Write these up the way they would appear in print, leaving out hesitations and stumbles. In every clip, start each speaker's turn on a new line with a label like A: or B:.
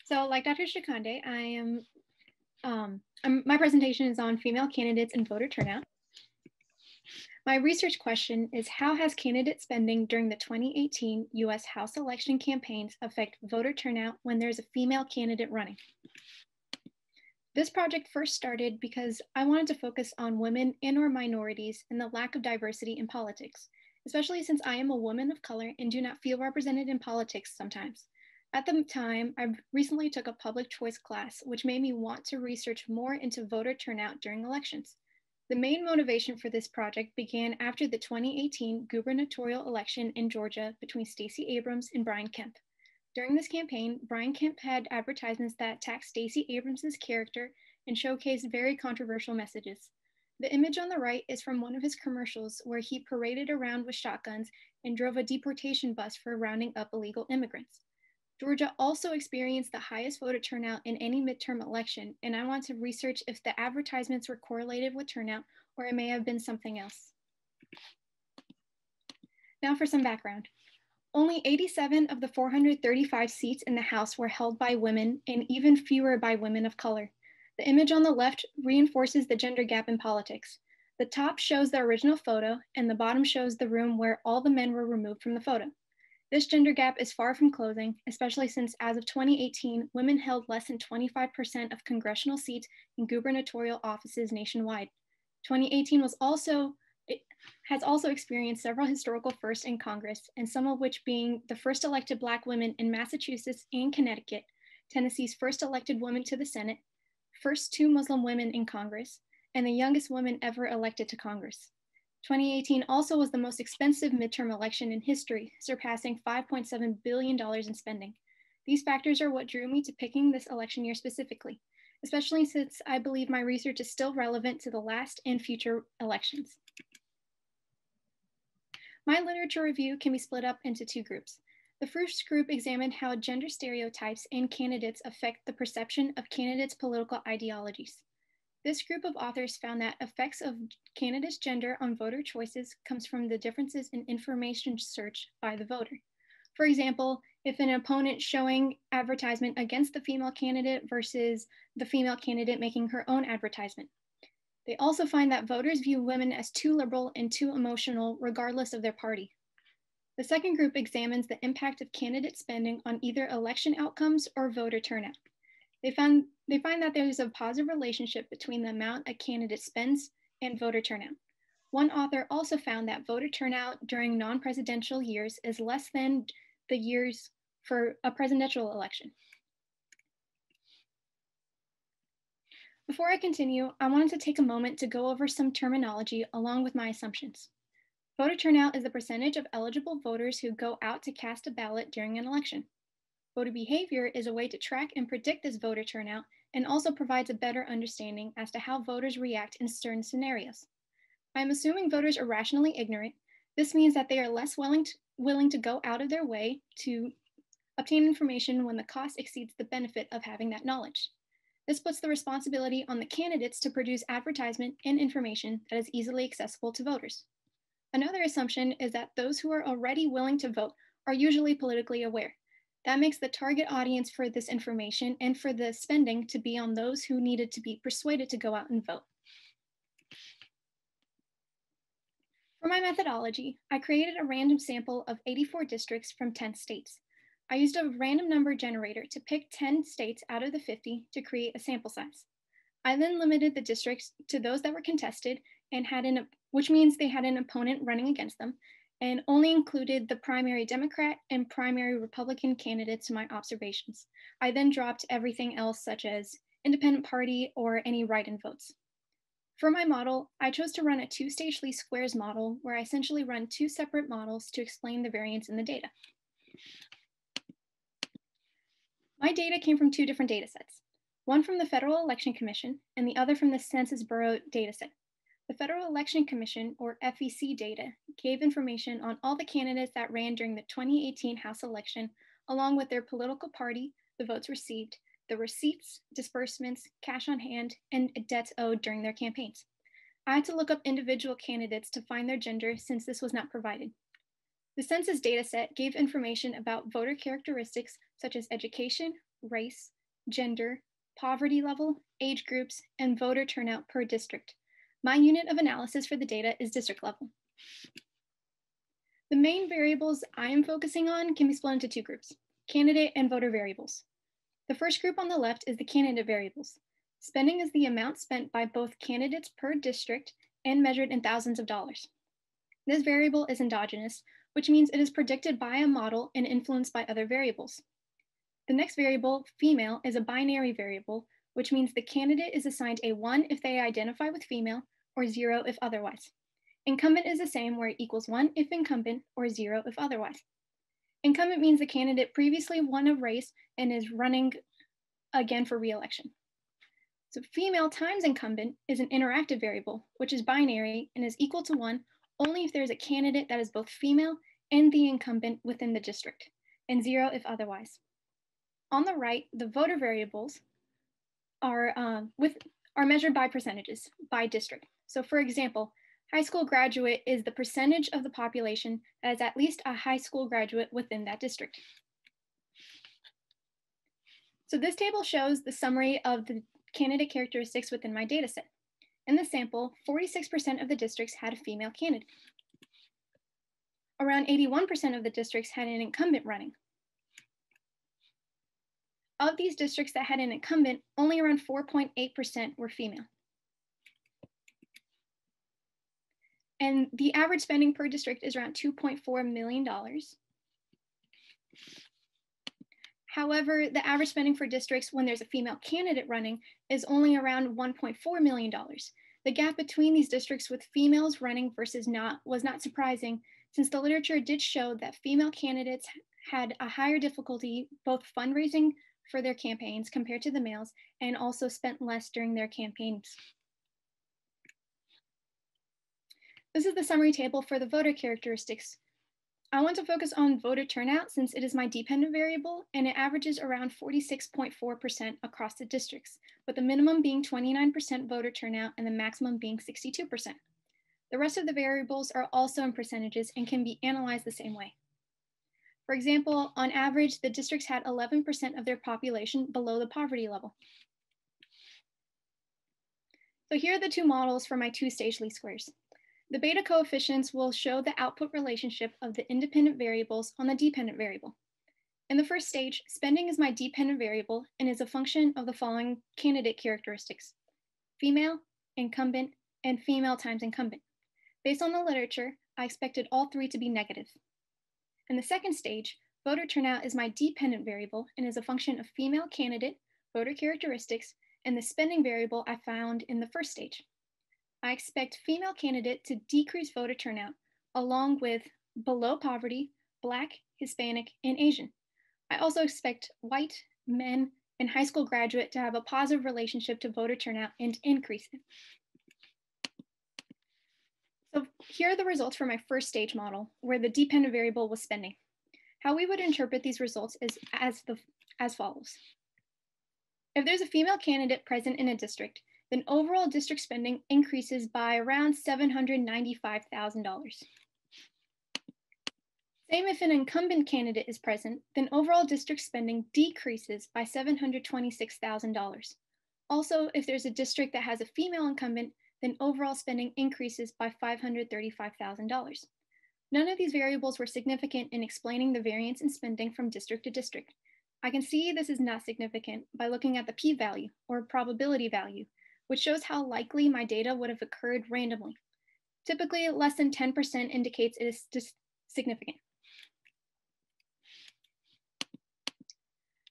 A: So like Dr. Shikande, my presentation is on female candidates and voter turnout. My research question is, how has candidate spending during the 2018 US House election campaigns affect voter turnout when there's a female candidate running? This project first started because I wanted to focus on women and or minorities and the lack of diversity in politics, especially since I am a woman of color and do not feel represented in politics sometimes. At the time, I recently took a public choice class, which made me want to research more into voter turnout during elections. The main motivation for this project began after the 2018 gubernatorial election in Georgia between Stacey Abrams and Brian Kemp. During this campaign, Brian Kemp had advertisements that attacked Stacey Abrams' character and showcased very controversial messages. The image on the right is from one of his commercials where he paraded around with shotguns and drove a deportation bus for rounding up illegal immigrants. Georgia also experienced the highest voter turnout in any midterm election, and I want to research if the advertisements were correlated with turnout or it may have been something else. Now for some background. Only 87 of the 435 seats in the House were held by women, and even fewer by women of color. The image on the left reinforces the gender gap in politics. The top shows the original photo, and the bottom shows the room where all the men were removed from the photo. This gender gap is far from closing, especially since as of 2018, women held less than 25% of congressional seats in gubernatorial offices nationwide. 2018 has also experienced several historical firsts in Congress, and some of which being the first elected Black women in Massachusetts and Connecticut, Tennessee's first elected woman to the Senate, first 2 Muslim women in Congress, and the youngest woman ever elected to Congress. 2018 also was the most expensive midterm election in history, surpassing $5.7 billion in spending. These factors are what drew me to picking this election year specifically, especially since I believe my research is still relevant to the last and future elections. My literature review can be split up into 2 groups. The first group examined how gender stereotypes and candidates affect the perception of candidates' political ideologies. This group of authors found that effects of candidates' gender on voter choices comes from the differences in information search by the voter. For example, if an opponent showing advertisement against the female candidate versus the female candidate making her own advertisement. They also find that voters view women as too liberal and too emotional, regardless of their party. The second group examines the impact of candidate spending on either election outcomes or voter turnout. They find that there is a positive relationship between the amount a candidate spends and voter turnout. One author also found that voter turnout during non-presidential years is less than the years for a presidential election. Before I continue, I wanted to take a moment to go over some terminology along with my assumptions. Voter turnout is the percentage of eligible voters who go out to cast a ballot during an election. Voter behavior is a way to track and predict this voter turnout and also provides a better understanding as to how voters react in certain scenarios. I'm assuming voters are rationally ignorant. This means that they are less willing to go out of their way to obtain information when the cost exceeds the benefit of having that knowledge. This puts the responsibility on the candidates to produce advertisement and information that is easily accessible to voters. Another assumption is that those who are already willing to vote are usually politically aware. That makes the target audience for this information and for the spending to be on those who needed to be persuaded to go out and vote. For my methodology, I created a random sample of 84 districts from 10 states. I used a random number generator to pick 10 states out of the 50 to create a sample size. I then limited the districts to those that were contested and which means they had an opponent running against them, and only included the primary Democrat and primary Republican candidates to my observations. I then dropped everything else such as independent party or any write-in votes. For my model, I chose to run a 2-stage least squares model where I essentially run 2 separate models to explain the variance in the data. My data came from 2 different data sets, one from the Federal Election Commission and the other from the Census Bureau dataset. The Federal Election Commission, or FEC data, gave information on all the candidates that ran during the 2018 House election, along with their political party, the votes received, the receipts, disbursements, cash on hand, and debts owed during their campaigns. I had to look up individual candidates to find their gender since this was not provided. The census dataset gave information about voter characteristics such as education, race, gender, poverty level, age groups, and voter turnout per district. My unit of analysis for the data is district level. The main variables I am focusing on can be split into two groups, candidate and voter variables. The first group on the left is the candidate variables. Spending is the amount spent by both candidates per district and measured in thousands of dollars. This variable is endogenous, which means it is predicted by a model and influenced by other variables. The next variable, female, is a binary variable, which means the candidate is assigned a 1 if they identify with female or 0 if otherwise. Incumbent is the same, where it equals 1 if incumbent or 0 if otherwise. Incumbent means the candidate previously won a race and is running again for re-election. So female times incumbent is an interactive variable, which is binary and is equal to 1 only if there's a candidate that is both female and the incumbent within the district, and 0 if otherwise. On the right, the voter variables are measured by percentages, by district. So for example, high school graduate is the percentage of the population that is at least a high school graduate within that district. So this table shows the summary of the candidate characteristics within my data set. In the sample, 46% of the districts had a female candidate. Around 81% of the districts had an incumbent running. Of these districts that had an incumbent, only around 4.8% were female. And the average spending per district is around $2.4 million. However, the average spending for districts when there's a female candidate running is only around $1.4 million. The gap between these districts with females running versus not was not surprising, since the literature did show that female candidates had a higher difficulty both fundraising for their campaigns compared to the males, and also spent less during their campaigns. This is the summary table for the voter characteristics. I want to focus on voter turnout since it is my dependent variable, and it averages around 46.4% across the districts, with the minimum being 29% voter turnout and the maximum being 62%. The rest of the variables are also in percentages and can be analyzed the same way. For example, on average, the districts had 11% of their population below the poverty level. So here are the two models for my two-stage least squares. The beta coefficients will show the output relationship of the independent variables on the dependent variable. In the first stage, spending is my dependent variable and is a function of the following candidate characteristics: female, incumbent, and female times incumbent. Based on the literature, I expected all three to be negative. In the second stage, voter turnout is my dependent variable and is a function of female candidate, voter characteristics, and the spending variable I found in the first stage. I expect female candidate to decrease voter turnout along with below poverty, Black, Hispanic, and Asian. I also expect white, men, and high school graduate to have a positive relationship to voter turnout and increase it. So here are the results for my first stage model, where the dependent variable was spending. How we would interpret these results is as follows. If there's a female candidate present in a district, then overall district spending increases by around $795,000. Same if an incumbent candidate is present, then overall district spending decreases by $726,000. Also, if there's a district that has a female incumbent, then overall spending increases by $535,000. None of these variables were significant in explaining the variance in spending from district to district. I can see this is not significant by looking at the p-value, or probability value, which shows how likely my data would have occurred randomly. Typically, less than 10% indicates it is significant.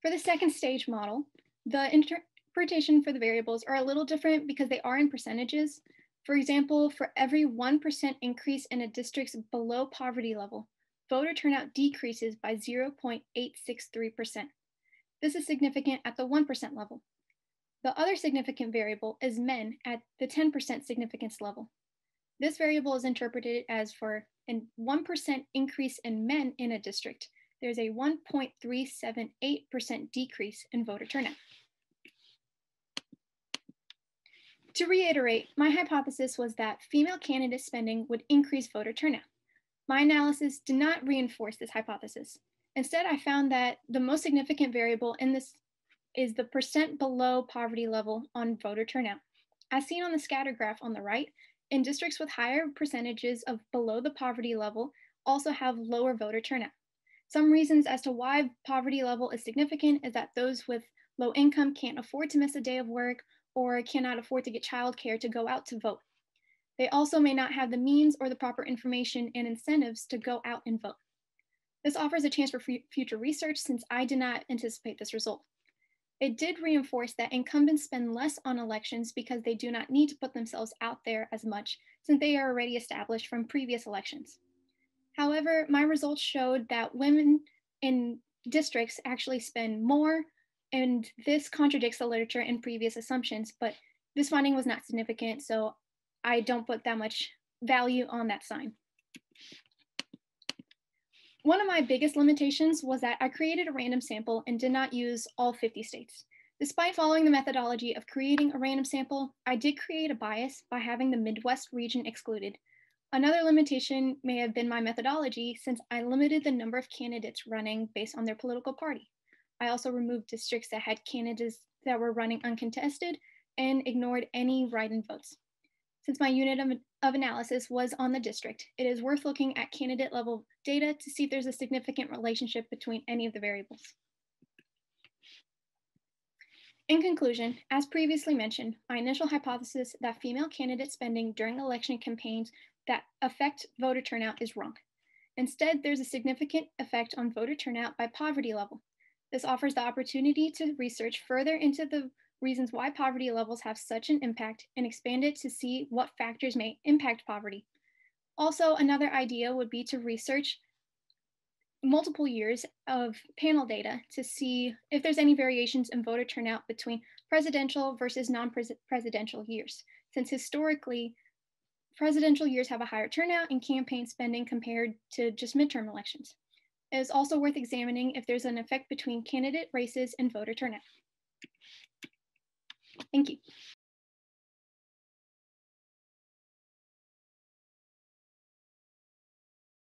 A: For the second stage model, the interpretation for the variables are a little different because they are in percentages. For example, for every 1% increase in a district's below poverty level, voter turnout decreases by 0.863%. This is significant at the 1% level. The other significant variable is men at the 10% significance level. This variable is interpreted as for a 1% increase in men in a district, there's a 1.378% decrease in voter turnout. To reiterate, my hypothesis was that female candidate spending would increase voter turnout. My analysis did not reinforce this hypothesis. Instead, I found that the most significant variable in this is the percent below poverty level on voter turnout. As seen on the scatter graph on the right, in districts with higher percentages of below the poverty level also have lower voter turnout. Some reasons as to why poverty level is significant is that those with low income can't afford to miss a day of work or cannot afford to get childcare to go out to vote. They also may not have the means or the proper information and incentives to go out and vote. This offers a chance for future research since I did not anticipate this result. It did reinforce that incumbents spend less on elections because they do not need to put themselves out there as much since they are already established from previous elections. However, my results showed that women in districts actually spend more, and this contradicts the literature and previous assumptions, but this finding was not significant, so I don't put that much value on that sign. One of my biggest limitations was that I created a random sample and did not use all 50 states. Despite following the methodology of creating a random sample, I did create a bias by having the Midwest region excluded. Another limitation may have been my methodology since I limited the number of candidates running based on their political party. I also removed districts that had candidates that were running uncontested and ignored any write-in votes. Since my unit of analysis was on the district, it is worth looking at candidate level data to see if there's a significant relationship between any of the variables. In conclusion, as previously mentioned, my initial hypothesis that female candidate spending during election campaigns that affect voter turnout is wrong. Instead, there's a significant effect on voter turnout by poverty level. This offers the opportunity to research further into the reasons why poverty levels have such an impact and expand it to see what factors may impact poverty. Also, another idea would be to research multiple years of panel data to see if there's any variations in voter turnout between presidential versus non-presidential years, since historically, presidential years have a higher turnout in campaign spending compared to just midterm elections. It is also worth examining if there's an effect between candidate races and voter turnout. Thank you.